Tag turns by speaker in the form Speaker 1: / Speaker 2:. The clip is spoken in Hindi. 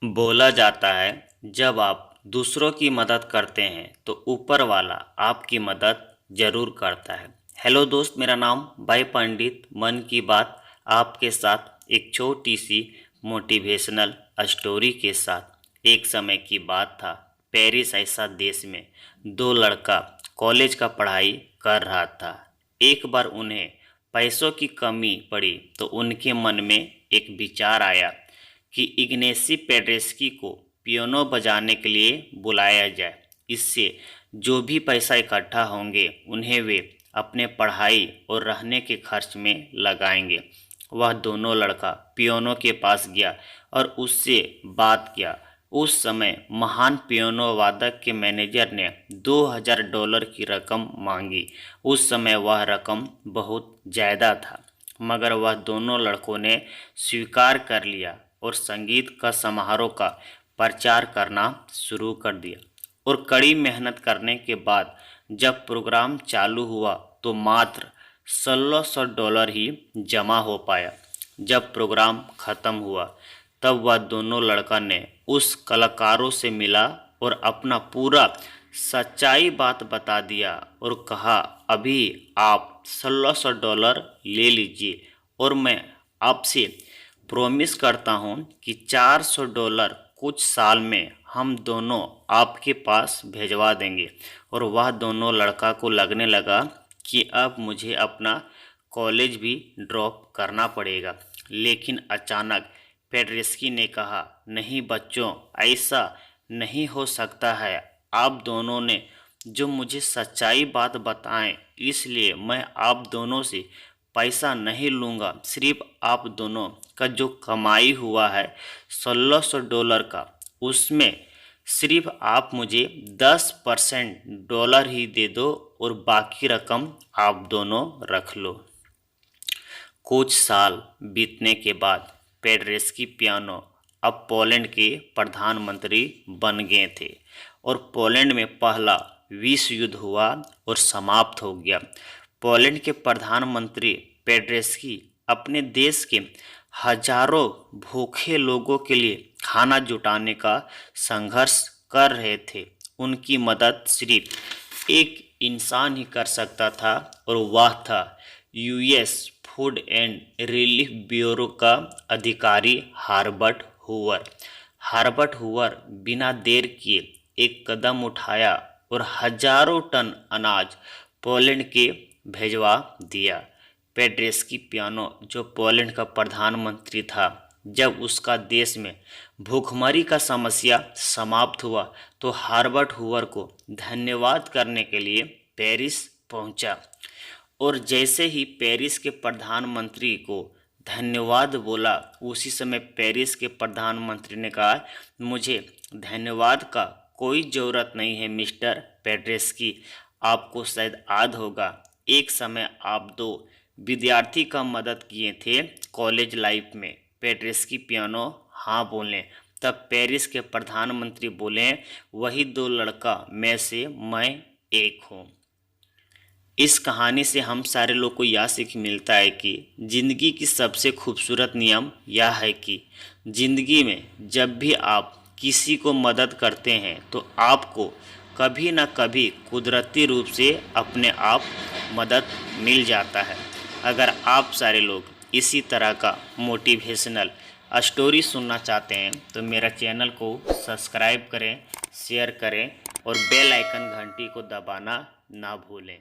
Speaker 1: बोला जाता है जब आप दूसरों की मदद करते हैं तो ऊपर वाला आपकी मदद जरूर करता है। हेलो दोस्त, मेरा नाम भाई पंडित मन की बात आपके साथ एक छोटी सी मोटिवेशनल स्टोरी के साथ। एक समय की बात था, पेरिस ऐसा देश में दो लड़का कॉलेज का पढ़ाई कर रहा था। एक बार उन्हें पैसों की कमी पड़ी तो उनके मन में एक विचार आया कि इग्नेसी पेड्रेस्की को पियानो बजाने के लिए बुलाया जाए। इससे जो भी पैसा इकट्ठा होंगे उन्हें वे अपने पढ़ाई और रहने के खर्च में लगाएंगे। वह दोनों लड़का पियानो के पास गया और उससे बात किया। उस समय महान पियानो वादक के मैनेजर ने $2000 की रकम मांगी। उस समय वह रकम बहुत ज़्यादा था, मगर वह दोनों लड़कों ने स्वीकार कर लिया और संगीत का समारोह का प्रचार करना शुरू कर दिया। और कड़ी मेहनत करने के बाद जब प्रोग्राम चालू हुआ तो मात्र $1600 ही जमा हो पाया। जब प्रोग्राम ख़त्म हुआ तब वह दोनों लड़का ने उस कलाकारों से मिला और अपना पूरा सच्चाई बात बता दिया और कहा, अभी आप $1600 ले लीजिए और मैं आपसे प्रॉमिस करता हूँ कि $400 कुछ साल में हम दोनों आपके पास भेजवा देंगे। और वह दोनों लड़का को लगने लगा कि अब मुझे अपना कॉलेज भी ड्रॉप करना पड़ेगा। लेकिन अचानक पेड्रेस्की ने कहा, नहीं बच्चों, ऐसा नहीं हो सकता है। आप दोनों ने जो मुझे सच्चाई बात बताएं, इसलिए मैं आप दोनों से पैसा नहीं लूँगा। सिर्फ आप दोनों का जो कमाई हुआ है $1600 का, उसमें सिर्फ आप मुझे 10% ही दे दो और बाकी रकम आप दोनों रख लो। कुछ साल बीतने के बाद पेड्रेस्की पियानो अब पोलैंड के प्रधानमंत्री बन गए थे और पोलैंड में पहला विश्व युद्ध हुआ और समाप्त हो गया। पोलैंड के प्रधानमंत्री पेड्रेस्की अपने देश के हजारों भूखे लोगों के लिए खाना जुटाने का संघर्ष कर रहे थे। उनकी मदद सिर्फ एक इंसान ही कर सकता था और वह था US food and relief bureau का अधिकारी हर्बर्ट हूवर। हर्बर्ट हूवर बिना देर किए एक कदम उठाया और हजारों टन अनाज पोलैंड के भेजवा दिया। पेड्रेस्की पियानो, जो पोलैंड का प्रधानमंत्री था, जब उसका देश में भूखमरी का समस्या समाप्त हुआ तो हर्बर्ट हूवर को धन्यवाद करने के लिए पेरिस पहुंचा। और जैसे ही पेरिस के प्रधानमंत्री को धन्यवाद बोला, उसी समय पेरिस के प्रधानमंत्री ने कहा, मुझे धन्यवाद का कोई ज़रूरत नहीं है मिस्टर पेड्रेस्की। आपको शायद याद होगा, एक समय आप दो विद्यार्थी का मदद किए थे कॉलेज लाइफ में। पेड्रेस्की पियानो हाँ बोले, तब पेरिस के प्रधानमंत्री बोले, वही दो लड़का में से मैं एक हूँ। इस कहानी से हम सारे लोग को यह सीख मिलता है कि ज़िंदगी की सबसे खूबसूरत नियम यह है कि ज़िंदगी में जब भी आप किसी को मदद करते हैं तो आपको कभी न कभी कुदरती रूप से अपने आप मदद मिल जाता है। अगर आप सारे लोग इसी तरह का मोटिवेशनल स्टोरी सुनना चाहते हैं तो मेरा चैनल को सब्सक्राइब करें, शेयर करें और बेल आइकन घंटी को दबाना ना भूलें।